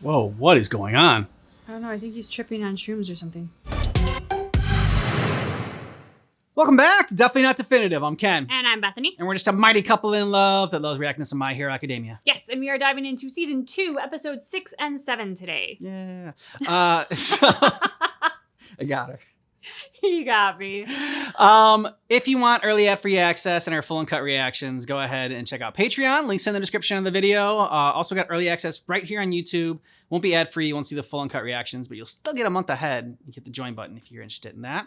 Whoa, what is going on? I don't know. I think he's tripping on shrooms or something. Welcome back to Definitely Not Definitive. I'm Ken. And I'm Bethany. And we're just a mighty couple in love that loves reacting to some My Hero Academia. Yes, and we are diving into season 2, episodes 6 and 7 today. Yeah. So I got her. You got me. If you want early free access and our full uncut reactions, go ahead and check out Patreon. Links in the description of the video. Also got early access right here on YouTube. Won't be ad free. You won't see the full uncut reactions, but you'll still get a month ahead. You hit the join button if you're interested in that.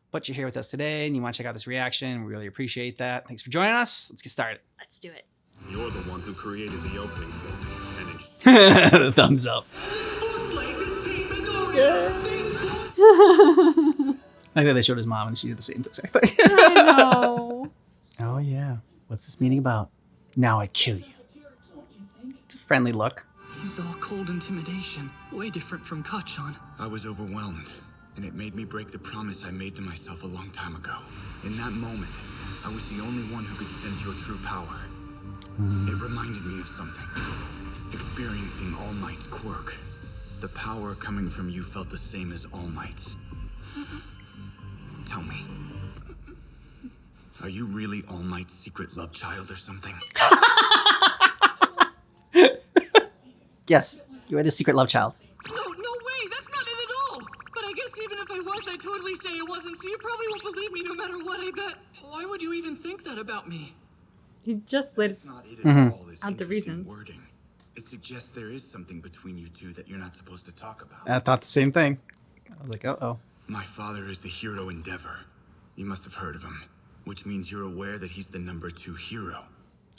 But you're here with us today and you want to check out this reaction. We really appreciate that. Thanks for joining us. Let's get started. Let's do it. You're the one who created the opening film. And Thumbs up. I think they showed his mom and she did the same exact thing. I know. Oh yeah. What's this meeting about? Now I kill you. It's a friendly look. He's all cold intimidation. Way different from Kachan. I was overwhelmed, and it made me break the promise I made to myself a long time ago. In that moment, I was the only one who could sense your true power. It reminded me of something. Experiencing All Might's quirk. The power coming from you felt the same as All Might's. Tell me, are you really All Might's secret love child or something? Yes, you are the secret love child. No way, that's not it at all. But I guess even if I was, I'd totally say it wasn't, so you probably won't believe me no matter what, I bet. Why would you even think that about me? He just lit It's not it at all. This Out the interesting reasons. wording. It suggests there is something between you two that you're not supposed to talk about. I thought the same thing. I was like, uh-oh. My father is the hero Endeavor. You must have heard of him, which means you're aware that he's the #2 hero.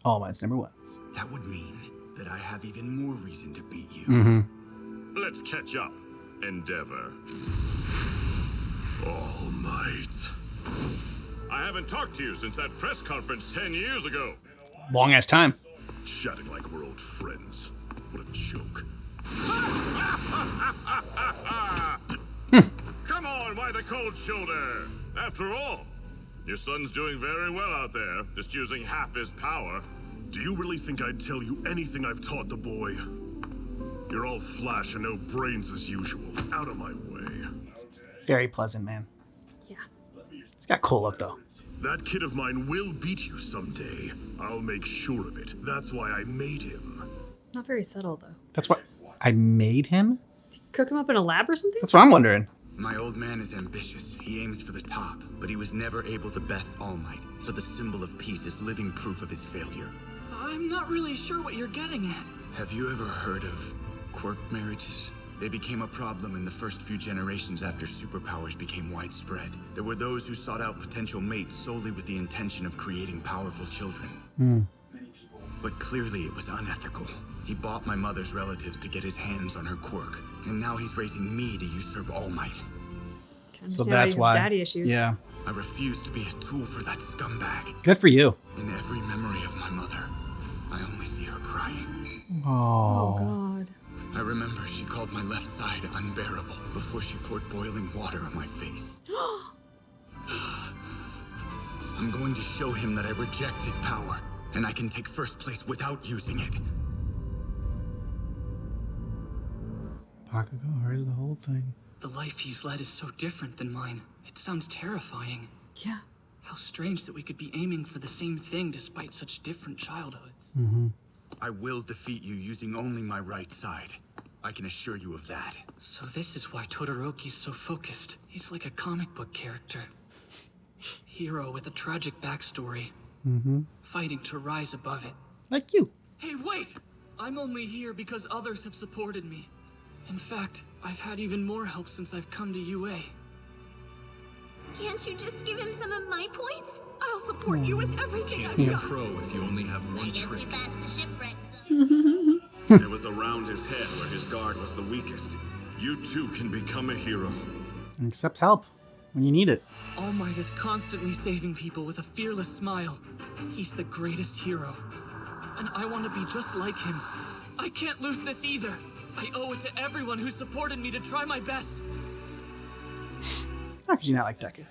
All Might's #1. That would mean that I have even more reason to beat you. Mm-hmm. Let's catch up, Endeavor. All Might. I haven't talked to you since that press conference 10 years ago. Long ass time. Chatting like we're old friends. What a joke. Come on, why the cold shoulder? After all, your son's doing very well out there, just using half his power. Do you really think I'd tell you anything I've taught the boy? You're all flash and no brains as usual. Out of my way. Very pleasant, man. Yeah. He's got a cool look, though. That kid of mine will beat you someday. I'll make sure of it. That's why I made him. Not very subtle, though. That's what I made him? Cook him up in a lab or something? That's what I'm wondering. My old man is ambitious. He aims for the top, but he was never able to best All Might, so the symbol of peace is living proof of his failure. I'm not really sure what you're getting at. Have you ever heard of quirk marriages? They became a problem in the first few generations after superpowers became widespread. There were those who sought out potential mates solely with the intention of creating powerful children. But clearly it was unethical. He bought my mother's relatives to get his hands on her quirk, and now he's raising me to usurp All Might. So that's why. Daddy issues. Yeah. I refuse to be a tool for that scumbag. Good for you. In every memory of my mother, I only see her crying. Oh, Oh. God. I remember she called my left side unbearable before she poured boiling water on my face. I'm going to show him that I reject his power, and I can take first place without using it. Bakugo, here's the whole thing. The life he's led is so different than mine. It sounds terrifying. Yeah. How strange that we could be aiming for the same thing despite such different childhoods. I will defeat you using only my right side. I can assure you of that. So this is why Todoroki's so focused. He's like a comic book character. Hero with a tragic backstory. Fighting to rise above it. Like you. Hey, wait! I'm only here because others have supported me. In fact, I've had even more help since I've come to UA. Can't you just give him some of my points? I'll support you with everything I've Be a got. pro if you only have one Guess we trick. passed the shipwrecks. It was around his head where his guard was the weakest. You too can become a hero. And accept help when you need it. All Might is constantly saving people with a fearless smile. He's the greatest hero. And I want to be just like him. I can't lose this either. I owe it to everyone who supported me to try my best. How could you not like Deku?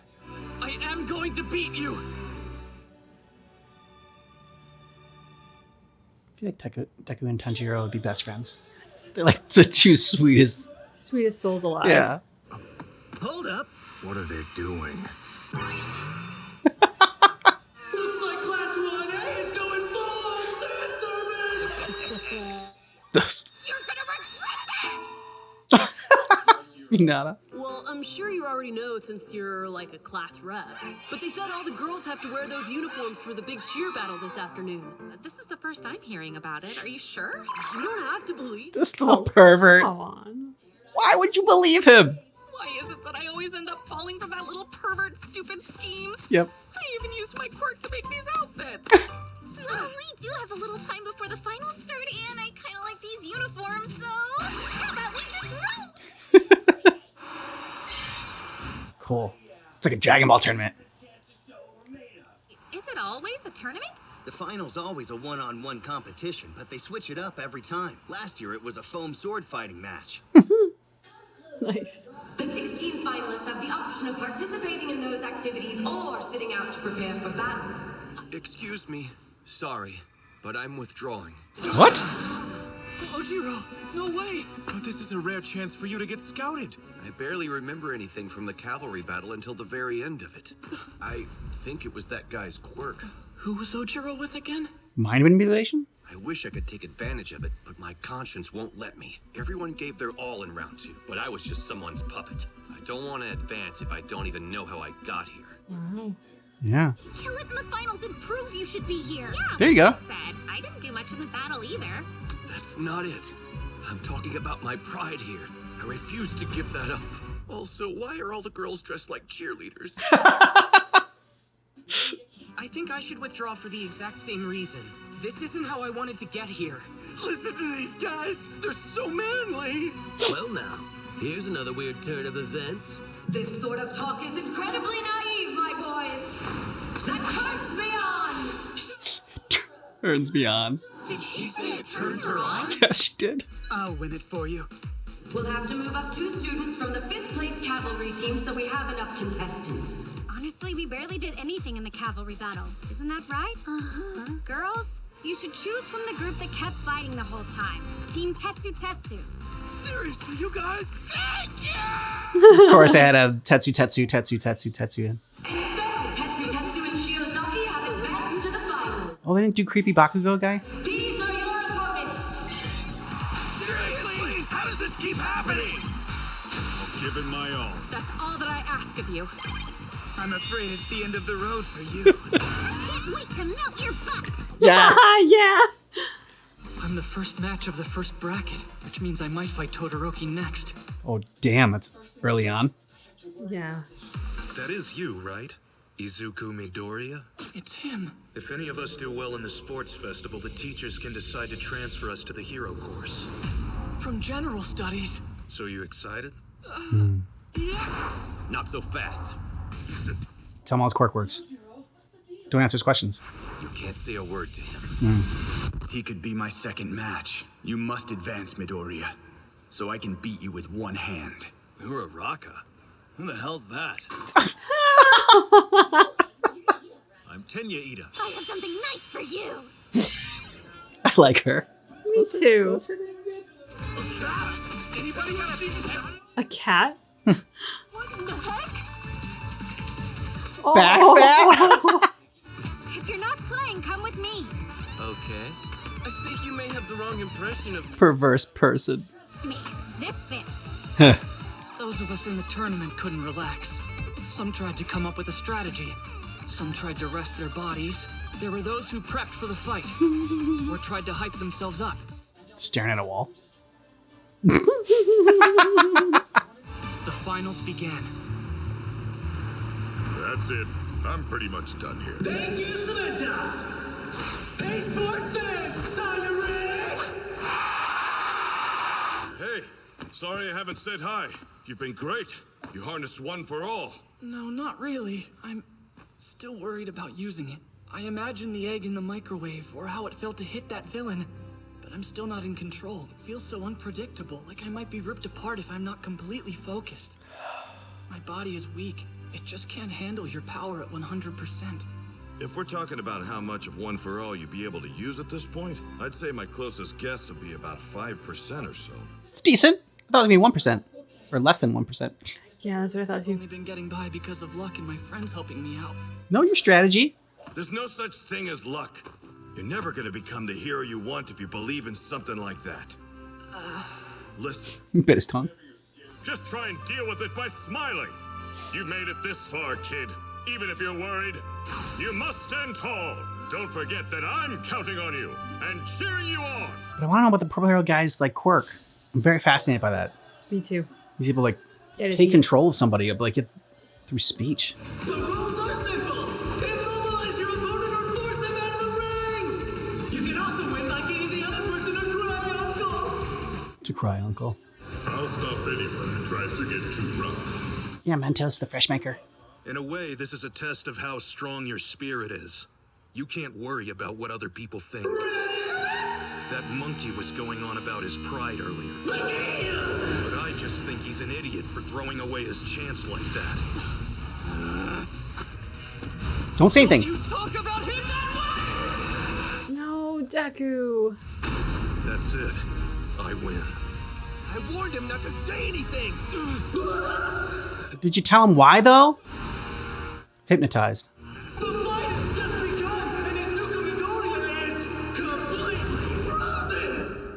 I am going to beat you! I feel like Deku and Tanjiro would be best friends. They're like the two sweetest. Sweetest souls alive. Yeah. Hold up. What are they doing? Looks like Class 1A is going full on fan service! You're gonna regret this! Hinata. Well, I'm sure you already know since you're like a class rep. But they said all the girls have to wear those uniforms for the big cheer battle this afternoon. This is the first I'm hearing about it. Are you sure? You don't have to believe. This little pervert. Come on. Why would you believe him? Why is it that I always end up falling for that little pervert's stupid schemes? Yep. I even used my quirk to make these outfits. We do have a little time before the finals start, and I kind of like these uniforms, so how about we just roll? Cool. It's like a Dragon Ball tournament. Is it always a tournament? The final's always a one-on-one competition, but they switch it up every time. Last year, it was a foam sword fighting match. Nice. The 16 finalists have the option of participating in those activities or sitting out to prepare for battle. Excuse me. Sorry, but I'm withdrawing. What? Ojiro, no way! But this is a rare chance for you to get scouted. I barely remember anything from the cavalry battle until the very end of it. I think it was that guy's quirk. Who was Ojiro with again? Mind manipulation? I wish I could take advantage of it, but my conscience won't let me. Everyone gave their all in round 2, but I was just someone's puppet. I don't want to advance if I don't even know how I got here. Wow. Yeah. Kill it in the finals and prove you should be here. Yeah, There you go. said. I didn't do much in the battle either. That's not it. I'm talking about my pride here. I refuse to give that up. Also, why are all the girls dressed like cheerleaders? I think I should withdraw for the exact same reason. This isn't how I wanted to get here. Listen to these guys! They're so manly! Well now, here's another weird turn of events. This sort of talk is incredibly naive, my boys. That turns me on! Turns me on. Did she say it turns her on? Yes, she did. I'll win it for you. We'll have to move up 2 students from the 5th place cavalry team so we have enough contestants. Honestly, we barely did anything in the cavalry battle. Isn't that right? Uh-huh. Girls, you should choose from the group that kept fighting the whole time. Team Tetsu Tetsu. Seriously, you guys? Of course, they had a Tetsu. And so, Tetsu Tetsu and Shiozaki have advanced to the final. Oh, they didn't do creepy Bakugo guy? These are your opponents. Seriously? How does this keep happening? I'll give it my all. That's all that I ask of you. I'm afraid it's the end of the road for you. Can't wait to melt your butt. Yes. Yeah. I'm the first match of the first bracket, which means I might fight Todoroki next. Oh, damn. That's early on. Yeah. That is you, right? Izuku Midoriya? It's him. If any of us do well in the sports festival, the teachers can decide to transfer us to the hero course. From general studies. So you excited? Yeah. Not so fast. Tell him how his quirk works. Don't answer his questions. You can't say a word to him. He could be my second match. You must advance, Midoriya, so I can beat you with one hand. Uraraka? Who the hell's that? I'm Tenya Ida. I have something nice for you. I like her. Me too. Anybody have these? A cat? What in the heck? Back. If you're not playing, come with me. Okay. I think you may have the wrong impression of... Perverse person. Me. This fits. Those of us in the tournament couldn't relax. Some tried to come up with a strategy. Some tried to rest their bodies. There were those who prepped for the fight or tried to hype themselves up. Staring at a wall. The finals began. That's it. I'm pretty much done here. Thank you, Cementos! Hey, sports fans! Are you ready? Hey, sorry I haven't said hi. You've been great. You harnessed one for all. No, not really. I'm still worried about using it. I imagined the egg in the microwave or how it felt to hit that villain. But I'm still not in control. It feels so unpredictable, like I might be ripped apart if I'm not completely focused. My body is weak. It just can't handle your power at 100%. If we're talking about how much of One for All you'd be able to use at this point, I'd say my closest guess would be about 5% or so. It's decent. I thought it was going to be 1%. Or less than 1%. Yeah, that's what I thought I've too. only been getting by because of luck and my friends helping me out. Know your strategy. There's no such thing as luck. You're never gonna become the hero you want if you believe in something like that. Listen, He bit his tongue. Just try and deal with it by smiling. You made it this far, kid. Even if you're worried, you must stand tall. Don't forget that I'm counting on you and cheering you on. But I want to know about the purple hero guy's like quirk. I'm very fascinated by that. Me too. These people like Yeah, it is take neat. control of somebody, like through speech. The rules are simple. Immobilize your opponent or force them out of the ring. You can also win by getting the other person to cry, Uncle. To cry, Uncle. I'll stop anyone who tries to get too rough. Yeah, Mentos, the fresh maker. in a way, this is a test of how strong your spirit is. You can't worry about what other people think. That monkey was going on about his pride earlier. But I just think he's an idiot for throwing away his chance like that. Don't say anything. You talk about him that No, Deku. That's it. I win. I warned him not to say anything. Did you tell him why, though? Hypnotized. The fight has just begun, and Izuku Midoriya is completely frozen!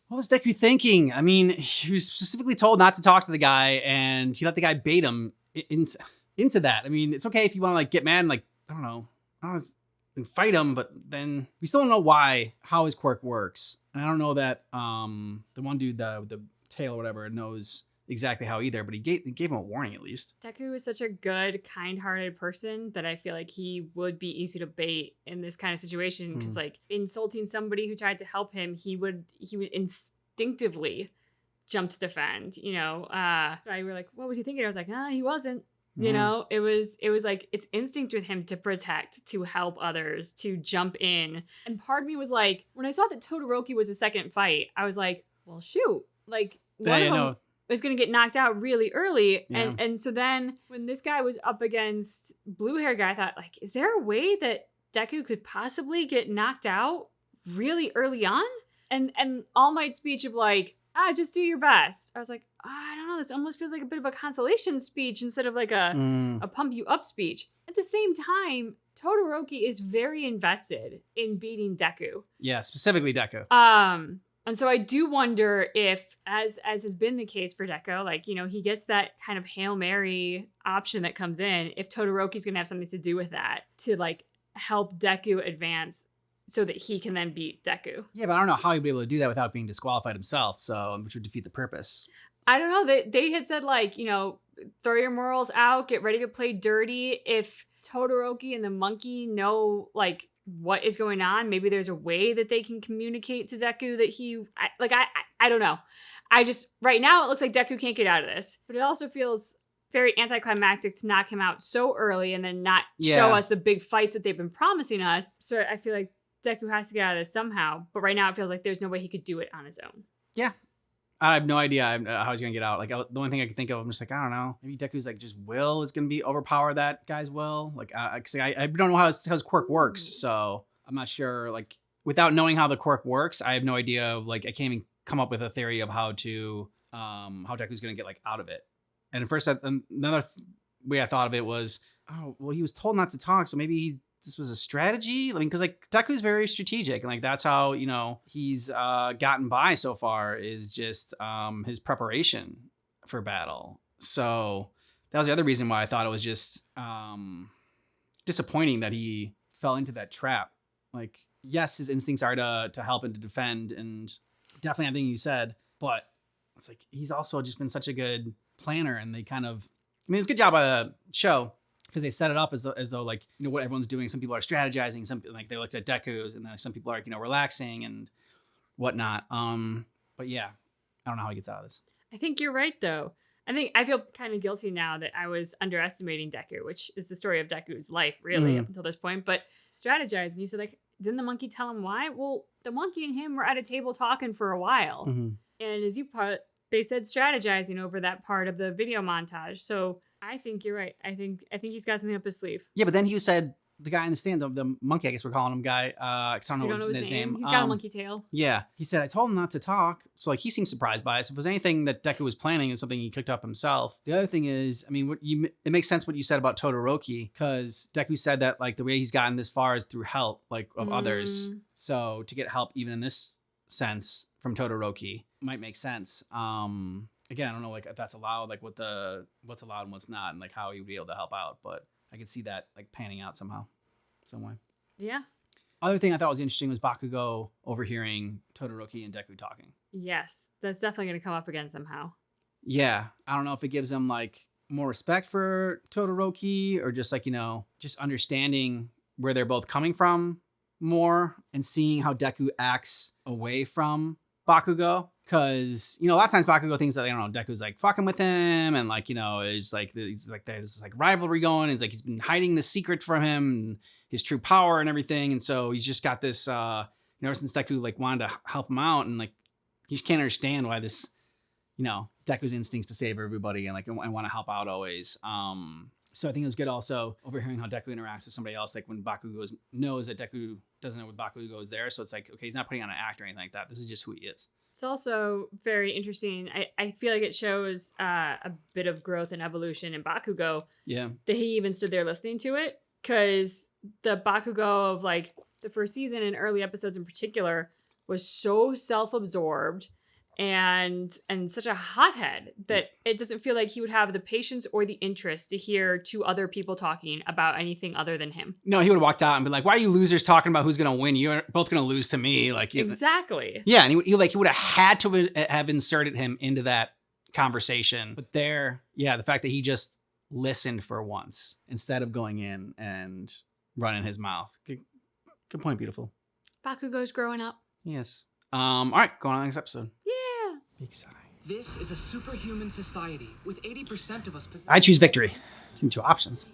What was Deku thinking? I mean, he was specifically told not to talk to the guy, and he let the guy bait him into that. I mean, it's okay if you want to like get mad and like, I don't know, and fight him, but then we still don't know how his quirk works. And I don't know that the one dude, the tail or whatever, knows exactly how either, but he gave him a warning at least. Deku is such a good, kind-hearted person that I feel like he would be easy to bait in this kind of situation. Because like insulting somebody who tried to help him, he would instinctively jump to defend. You know, I were like, what was he thinking? I was like, he wasn't. You know, it was like it's instinct with him to protect, to help others, to jump in. And part of me was like, when I thought that Todoroki was a second fight, I was like, well, shoot, like one of them was going to get knocked out really early. Yeah. And so then when this guy was up against blue hair guy, I thought like, is there a way that Deku could possibly get knocked out really early on? And All Might's speech of like, just do your best. I was like, I don't know. This almost feels like a bit of a consolation speech instead of like a pump you up speech. At the same time, Todoroki is very invested in beating Deku. Yeah, specifically Deku. And so I do wonder if, as has been the case for Deku, like, you know, he gets that kind of Hail Mary option that comes in, if Todoroki's going to have something to do with that to like help Deku advance so that he can then beat Deku. Yeah, but I don't know how he'd be able to do that without being disqualified himself, so which would defeat the purpose. I don't know. They had said like, you know, throw your morals out, get ready to play dirty. If Todoroki and the monkey know like what is going on, maybe there's a way that they can communicate to Deku that I don't know. I just, right now it looks like Deku can't get out of this, but it also feels very anticlimactic to knock him out so early and then not show us the big fights that they've been promising us. So I feel like Deku has to get out of this somehow, but right now it feels like there's no way he could do it on his own. Yeah. I have no idea how he's going to get out. Like, the only thing I can think of, I'm just like, I don't know. Maybe Deku's like just will is going to be overpower that guy's will. Like, I don't know how his quirk works, so I'm not sure. Like, without knowing how the quirk works, I have no idea. Like, I can't even come up with a theory of how Deku's going to get like out of it. And at first, another way I thought of it was, oh, well, he was told not to talk, so maybe this was a strategy. I mean, because like Deku's very strategic, and like that's how, you know, he's gotten by so far is just his preparation for battle. So that was the other reason why I thought it was just disappointing that he fell into that trap. Like, yes, his instincts are to help and to defend, and definitely everything you said, but it's like he's also just been such a good planner, and they kind of, I mean, it's a good job by the show, because they set it up as though like, you know, what everyone's doing. Some people are strategizing. Some like they looked at Deku's, and then some people are, you know, relaxing and whatnot. But yeah, I don't know how he gets out of this. I think you're right, though. I feel kind of guilty now that I was underestimating Deku, which is the story of Deku's life, really, up until this point. But strategize, and you said like, didn't the monkey tell him why? Well, the monkey and him were at a table talking for a while, and as you put, they said strategizing over that part of the video montage. So I think you're right. I think he's got something up his sleeve. Yeah, but then he said the guy in the stand, the monkey, I guess we're calling him guy. I don't So you know don't what know his name. He's got a monkey tail. Yeah, he said I told him not to talk, so like he seems surprised by it. So if it was anything that Deku was planning, and something he cooked up himself. The other thing is, I mean, it makes sense what you said about Todoroki, because Deku said that like the way he's gotten this far is through help, like of others. So to get help even in this sense from Todoroki might make sense. Again, I don't know like if that's allowed, like what's allowed and what's not, and like how he would be able to help out, but I could see that like panning out somehow, some way. Yeah. Other thing I thought was interesting was Bakugo overhearing Todoroki and Deku talking. Yes, that's definitely going to come up again somehow. Yeah, I don't know if it gives him like more respect for Todoroki or just like, you know, just understanding where they're both coming from more and seeing how Deku acts away from Bakugo. Because, you know, a lot of times Bakugo thinks that, I don't know, Deku's like fucking with him and like, you know, there's like there's like rivalry going. It's like he's been hiding the secret from him and his true power and everything. And so he's just got this, you know, ever since Deku like wanted to help him out and like he just can't understand why this, you know, Deku's instincts to save everybody and like and want to help out always. So I think it was good also overhearing how Deku interacts with somebody else, like when Bakugo knows that Deku doesn't know what Bakugo is there. So it's like, okay, he's not putting on an act or anything like that. This is just who he is. It's also very interesting. I feel like it shows a bit of growth and evolution in Bakugo. Yeah. That he even stood there listening to it. Because the Bakugo of like the first season and early episodes in particular was so self-absorbed and such a hothead that it doesn't feel like he would have the patience or the interest to hear two other people talking about anything other than him. No, he would have walked out and be like, why are you losers talking about who's going to win? You're both going to lose to me. Like exactly. Yeah, and he would have had to have inserted him into that conversation. But there, yeah, the fact that he just listened for once instead of going in and running his mouth. Good point, beautiful. Bakugo's growing up. Yes. All right, going on to the next episode. Yeah. Big sigh. This is a superhuman society with 80% of us possess. I choose victory. Two options.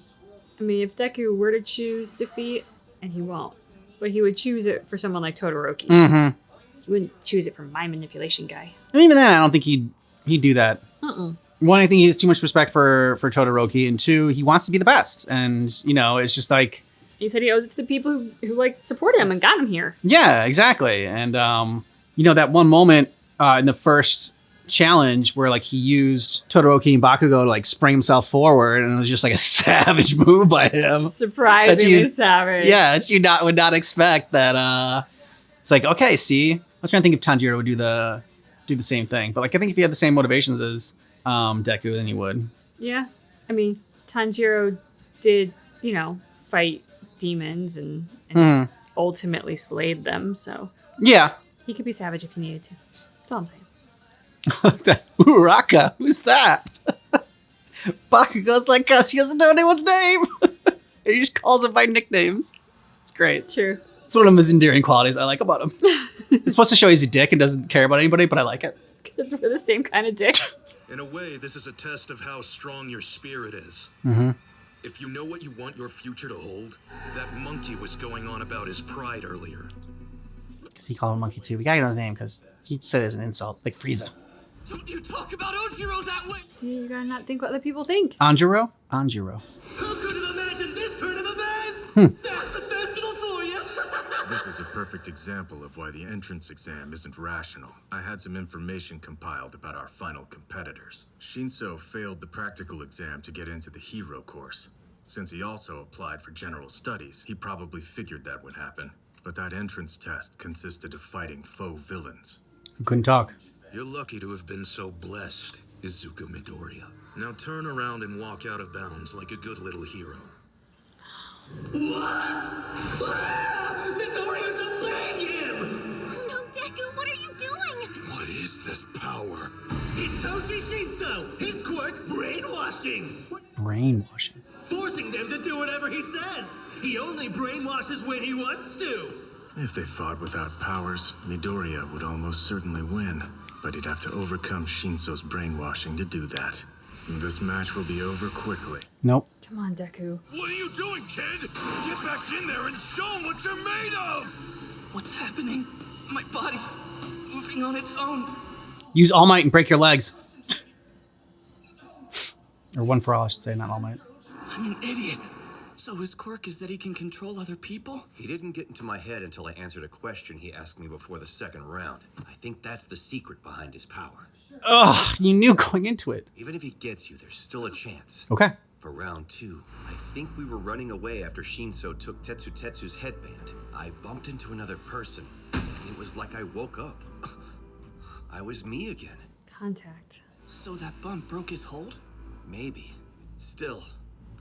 I mean, if Deku were to choose defeat, and he won't, but he would choose it for someone like Todoroki. Mm-hmm. He wouldn't choose it for my manipulation guy. And even then, I don't think he'd do that. One, I think he has too much respect for Todoroki, and two, he wants to be the best. And, you know, it's just like... He said he owes it to the people who like, support him and got him here. Yeah, exactly. And, you know, that one moment in the first challenge where, like, he used Todoroki and Bakugo to, like, spring himself forward, and it was just, like, a savage move by him. Surprisingly savage. Yeah, that you would not expect that, it's like, okay, see? I was trying to think if Tanjiro would do the same thing. But, like, I think if he had the same motivations as Deku, then he would. Yeah. I mean, Tanjiro did, you know, fight demons and ultimately slayed them, so... Yeah. He could be savage if he needed to. That's all I'm saying. Uraraka, who's that? Bakugo's like us, he doesn't know anyone's name. He just calls him by nicknames. It's great. True. It's one of his endearing qualities I like about him. It's supposed to show he's a dick and doesn't care about anybody, but I like it. Because we're the same kind of dick. In a way, this is a test of how strong your spirit is. Mm-hmm. If you know what you want your future to hold, that monkey was going on about his pride earlier. Because he called him monkey too. We gotta know his name because he said it as an insult, like Frieza. Don't you talk about Ojiro that way! See, you gotta not think what other people think. Anjiro? Who could have imagined this turn of events? That's the festival for you! This is a perfect example of why the entrance exam isn't rational. I had some information compiled about our final competitors. Shinso failed the practical exam to get into the hero course. Since he also applied for general studies, he probably figured that would happen. But that entrance test consisted of fighting faux villains. Couldn't talk. You're lucky to have been so blessed, Izuku Midoriya. Now turn around and walk out of bounds like a good little hero. What? Midoriya's obeying him! Oh no, Deku, what are you doing? What is this power? Hitoshi Shinso! His quirk, brainwashing! Brainwashing. Forcing them to do whatever he says! He only brainwashes when he wants to! If they fought without powers, Midoriya would almost certainly win. But he'd have to overcome Shinso's brainwashing to do that. This match will be over quickly. Nope. Come on, Deku. What are you doing, kid? Get back in there and show him what you're made of! What's happening? My body's moving on its own. Use All Might and break your legs. Or One for All, I should say, not All Might. I'm an idiot. So his quirk is that he can control other people? He didn't get into my head until I answered a question he asked me before the second round. I think that's the secret behind his power. Ugh, you knew going into it. Even if he gets you, there's still a chance. Okay. For round 2, I think we were running away after Shinso took Tetsu's headband. I bumped into another person, and it was like I woke up. I was me again. Contact. So that bump broke his hold? Maybe. Still,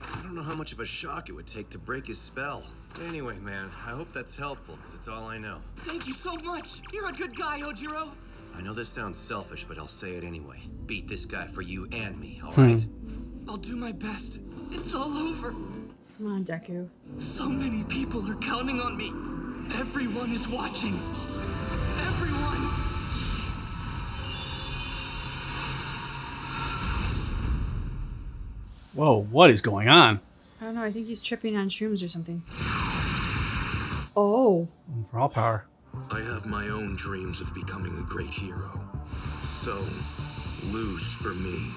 I don't know how much of a shock it would take to break his spell. Anyway, man, I hope that's helpful, because it's all I know. Thank you so much. You're a good guy, Ojiro. I know this sounds selfish, but I'll say it anyway. Beat this guy for you and me, all right? I'll do my best. It's all over. Come on, Deku. So many people are counting on me. Everyone is watching. Everyone. Whoa, what is going on? I don't know. I think he's tripping on shrooms or something. Oh. One for All power. I have my own dreams of becoming a great hero. So, lose for me.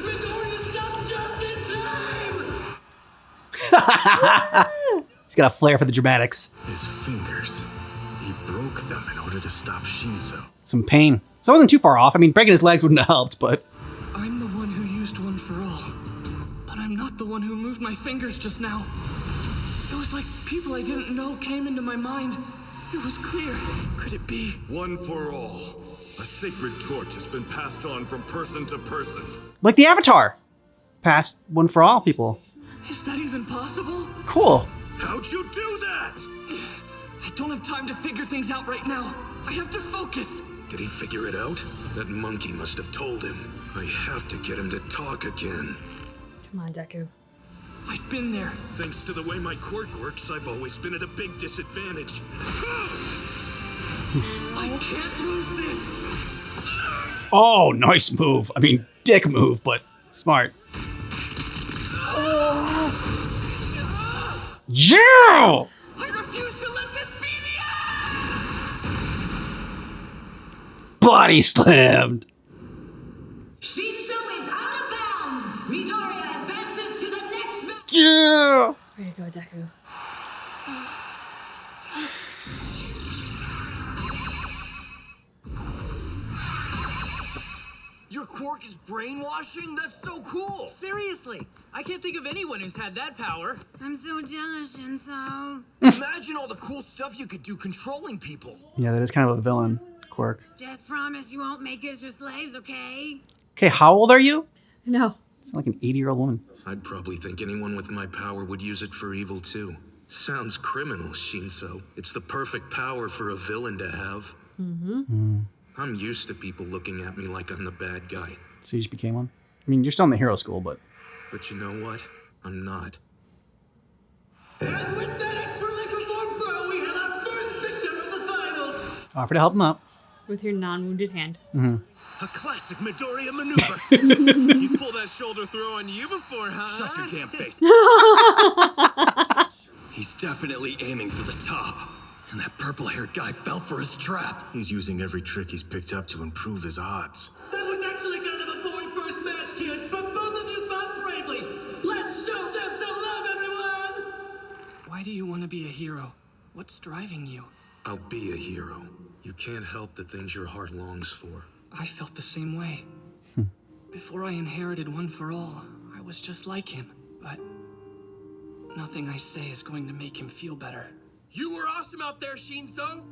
Midoriya, stop just in time! He's got a flair for the dramatics. His fingers. He broke them in order to stop Shinso. Some pain. So I wasn't too far off. I mean, breaking his legs wouldn't have helped, but... I'm the one who used One for All. But I'm not the one who moved my fingers just now. It was like people I didn't know came into my mind. It was clear. Could it be? One for all. A sacred torch has been passed on from person to person. Like the Avatar. Past One for All people. Is that even possible? Cool. How'd you do that? I don't have time to figure things out right now. I have to focus. Did he figure it out? That monkey must have told him. I have to get him to talk again. Come on, Deku. I've been there. Thanks to the way my quirk works, I've always been at a big disadvantage. I can't lose this. Oh, nice move. I mean, dick move, but smart. Yeah! I refuse to let this be the end! Body slammed. Shinso is out of bounds. Midoriya advances to the next match. Yeah! Way to go, Deku. Your quirk is brainwashing? That's so cool! Seriously, I can't think of anyone who's had that power. I'm so jealous, Shinso. Imagine all the cool stuff you could do controlling people. Yeah, that is kind of a villain quirk. Just promise you won't make us your slaves, okay? Okay, how old are you? No. Sound like an 80-year-old woman. I'd probably think anyone with my power would use it for evil too. Sounds criminal, Shinso. It's the perfect power for a villain to have. I'm used to people looking at me like I'm the bad guy. So you just became one? I mean, you're still in the hero school, but... But you know what? I'm not. And with that expertly performed throw, we have our first victor of the finals. Offer to help him up. With your non-wounded hand. Mm-hmm. A classic Midoriya maneuver. He's pulled that shoulder throw on you before, huh? Shut your damn face. He's definitely aiming for the top. And that purple-haired guy fell for his trap. He's using every trick he's picked up to improve his odds. That was actually kind of a boring first match, kids, but both of you fought bravely. Let's show them some love, everyone! Why do you want to be a hero? What's driving you? I'll be a hero. You can't help the things your heart longs for. I felt the same way. Before I inherited One for All, I was just like him. But nothing I say is going to make him feel better. You were awesome out there, Shinso.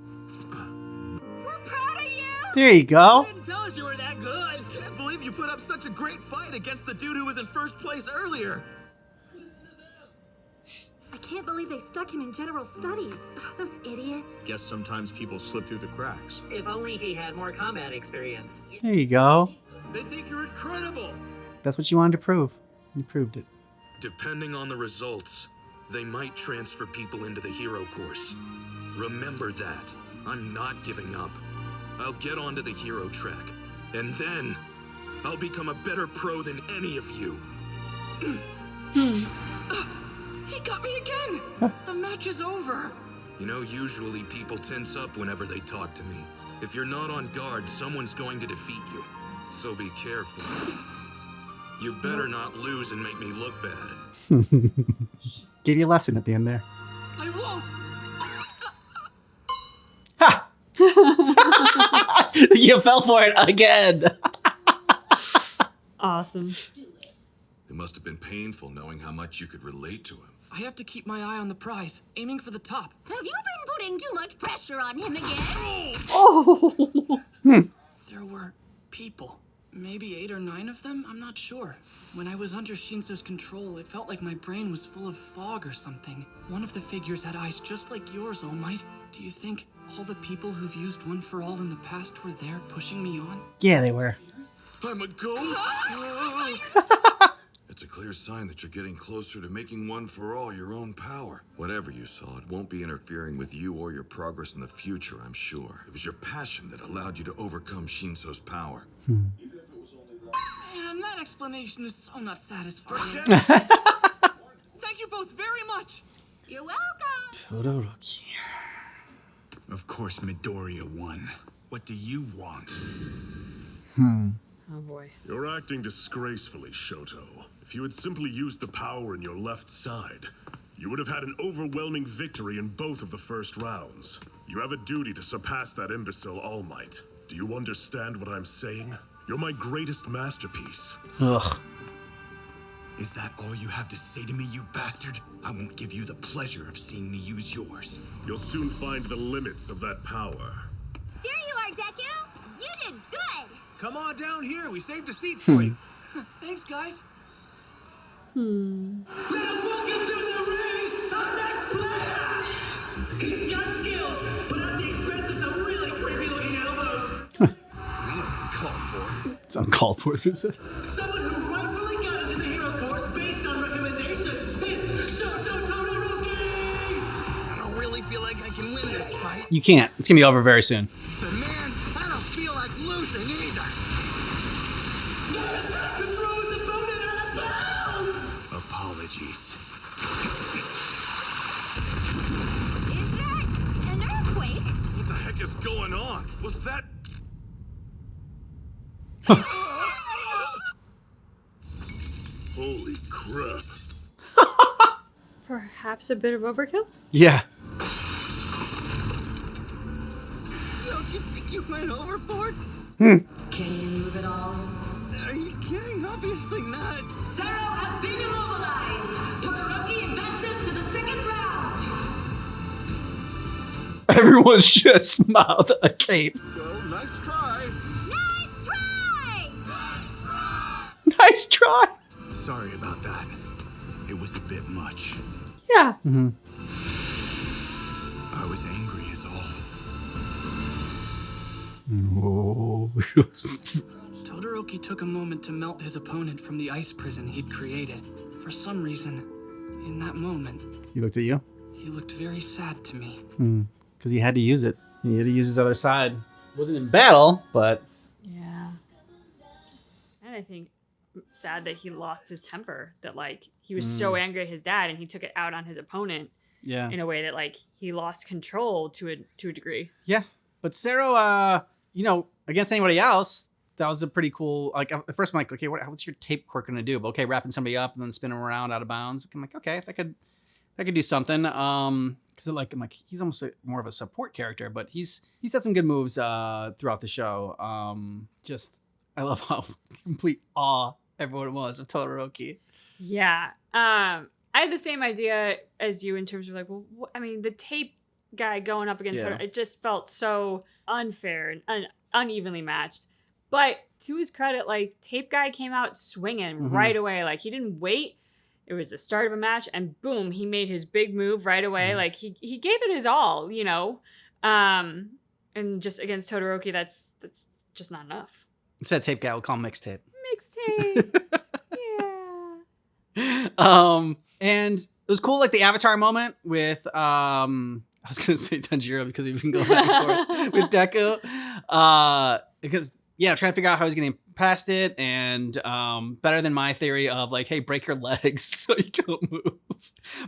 We're proud of you! There you go. Didn't tell us you were that good. Can't believe you put up such a great fight against the dude who was in first place earlier. I can't believe they stuck him in general studies. Ugh, those idiots. Guess sometimes people slip through the cracks. If only he had more combat experience. There you go. They think you're incredible. That's what you wanted to prove. You proved it. Depending on the results, they might transfer people into the hero course. Remember that. I'm not giving up. I'll get onto the hero track, and then I'll become a better pro than any of you. He got me again! The match is over. You know, usually people tense up whenever they talk to me. If you're not on guard, someone's going to defeat you. So be careful. You better not lose and make me look bad. Gave you a lesson at the end there. I won't. Ha! You fell for it again. Awesome. It must have been painful knowing how much you could relate to him. I have to keep my eye on the prize, aiming for the top. Have you been putting too much pressure on him again? Oh. There were people. Maybe 8 or 9 of them? I'm not sure. When I was under Shinso's control, it felt like my brain was full of fog or something. One of the figures had eyes just like yours, All Might. Do you think all the people who've used One for All in the past were there pushing me on? Yeah, they were. I'm a ghost? It's a clear sign that you're getting closer to making One for All your own power. Whatever you saw, it won't be interfering with you or your progress in the future, I'm sure. It was your passion that allowed you to overcome Shinso's power. Man, that explanation is so not satisfying. Thank you both very much. You're welcome. Todoroki. Of course Midoriya won. What do you want? Oh boy. You're acting disgracefully, Shoto. If you had simply used the power in your left side, you would have had an overwhelming victory in both of the first rounds. You have a duty to surpass that imbecile All Might. Do you understand what I'm saying? You're my greatest masterpiece. Ugh. Is that all you have to say to me, you bastard? I won't give you the pleasure of seeing me use yours. You'll soon find the limits of that power. There you are, Deku. You did good. Come on down here. We saved a seat for you. Thanks, guys. Now welcome to the ring, our next player! He's got skills, but at the expense of some really creepy-looking elbows. That was uncalled for. It's uncalled for, Susan. Someone who rightfully got into the hero course based on recommendations. It's Shoto Todoroki! I don't really feel like I can win this fight. You can't. It's gonna be over very soon. But man, I don't feel like losing either. That attack could throw his opponent out of bounds! Apologies. Is that an earthquake? What the heck is going on? Was that... Holy crap. Perhaps a bit of overkill? Yeah. Don't you think you went overboard? Can you move at all? Are you kidding? Obviously not. Zero has been immobilized! Todoroki advances to the second round! Everyone should smile a cape. Well, nice try. Nice try! Nice try. Sorry about that. It was a bit much. Yeah. I was angry is all. Oh. Todoroki took a moment to melt his opponent from the ice prison he'd created. For some reason, in that moment, He looked at you? he looked very sad to me. Because he had to use it. He had to use his other side. Wasn't in battle, but... Yeah. And I think sad that he lost his temper. That like he was so angry at his dad and he took it out on his opponent Yeah. in a way that like he lost control to a degree. Yeah. But Zero, you know, against anybody else, that was a pretty cool... Like, at first I'm like, okay, what's your tape quirk going to do? But okay, wrapping somebody up and then spinning them around out of bounds. I'm like, okay, that could do something. Because like, I'm like, he's almost more of a support character, but he's had some good moves throughout the show. I love how complete awe everyone was of Todoroki. Yeah. I had the same idea as you in terms of like, well, I mean, the tape guy going up against her, it just felt so unfair and unevenly matched. But to his credit, like, tape guy came out swinging right away. Like, he didn't wait. It was the start of a match, and boom, he made his big move right away. Like, he gave it his all, you know? And just against Todoroki, that's just not enough. Instead of tape guy, we'll call him mixtape. Mixtape. Yeah. And it was cool, like the Avatar moment with I was gonna say Tanjiro because we've been going back and forth with Deku. Because trying to figure out how he's getting past it, and better than my theory of like, hey, break your legs so you don't move.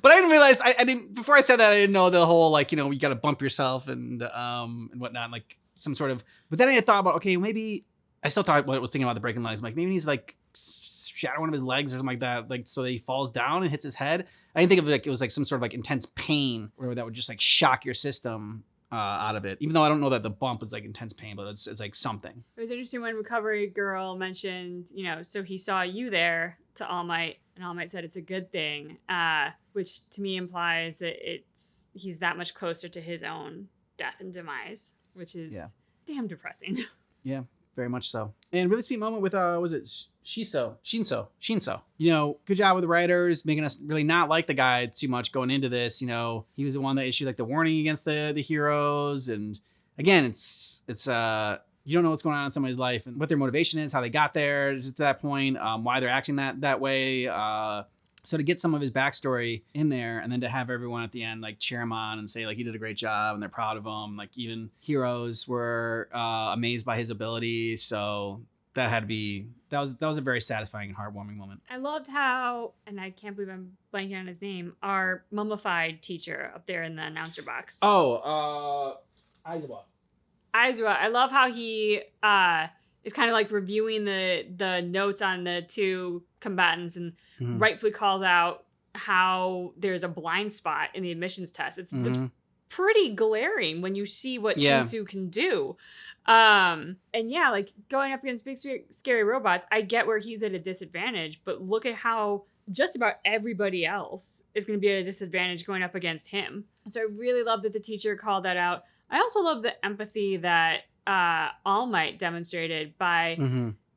But I didn't realize I didn't before I said that I didn't know the whole like, you know, you gotta bump yourself and whatnot. Like some sort of, but then I had thought about, okay, maybe, I still thought when I was thinking about the breaking legs, I'm like, maybe he's like shatter one of his legs or something like that, like so that he falls down and hits his head. I didn't think of it like it was like some sort of like intense pain where that would just like shock your system out of it. Even though I don't know that the bump is like intense pain, but it's like something. It was interesting when Recovery Girl mentioned, you know, so he saw you there to All Might, and All Might said it's a good thing, which to me implies that he's that much closer to his own death and demise, which is damn depressing. Yeah, very much so. And really sweet moment with was it Shinso. You know, good job with the writers making us really not like the guy too much going into this. You know, he was the one that issued like the warning against the heroes, and again, it's you don't know what's going on in somebody's life and what their motivation is, how they got there to that point, why they're acting that way. So to get some of his backstory in there, and then to have everyone at the end like cheer him on and say like he did a great job and they're proud of him. Like even heroes were amazed by his abilities. So that had to be, that was a very satisfying and heartwarming moment. I loved how, and I can't believe I'm blanking on his name, our mummified teacher up there in the announcer box. Oh, Aizawa. I love how he is kind of like reviewing the notes on the two combatants and rightfully calls out how there's a blind spot in the admissions test. It's pretty glaring when you see what Shinsu can do. And yeah, like going up against big scary robots, I get where he's at a disadvantage, but look at how just about everybody else is going to be at a disadvantage going up against him. So I really love that the teacher called that out. I also love the empathy that All Might demonstrated by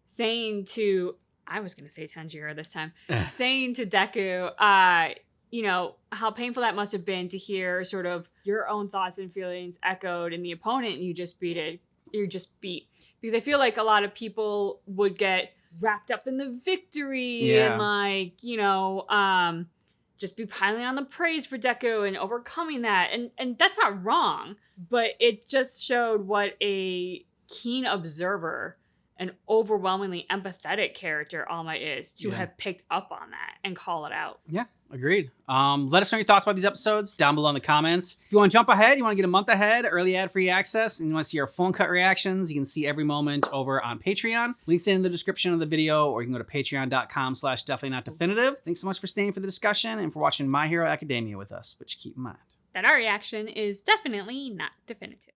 saying to, I was going to say Tanjiro this time, saying to Deku, you know, how painful that must have been to hear sort of your own thoughts and feelings echoed in the opponent you just beat. Because I feel like a lot of people would get wrapped up in the victory and like, you know, just be piling on the praise for Deku and overcoming that. And that's not wrong, but it just showed what a keen observer and overwhelmingly empathetic character All Might is to have picked up on that and call it out. Yeah, agreed. Let us know your thoughts about these episodes down below in the comments. If you want to jump ahead, you want to get a month ahead, early ad-free access, and you want to see our full and cut reactions, you can see every moment over on Patreon. Links in the description of the video, or you can go to patreon.com/definitely-not-definitive. Thanks so much for staying for the discussion and for watching My Hero Academia with us, but keep in mind that our reaction is definitely not definitive.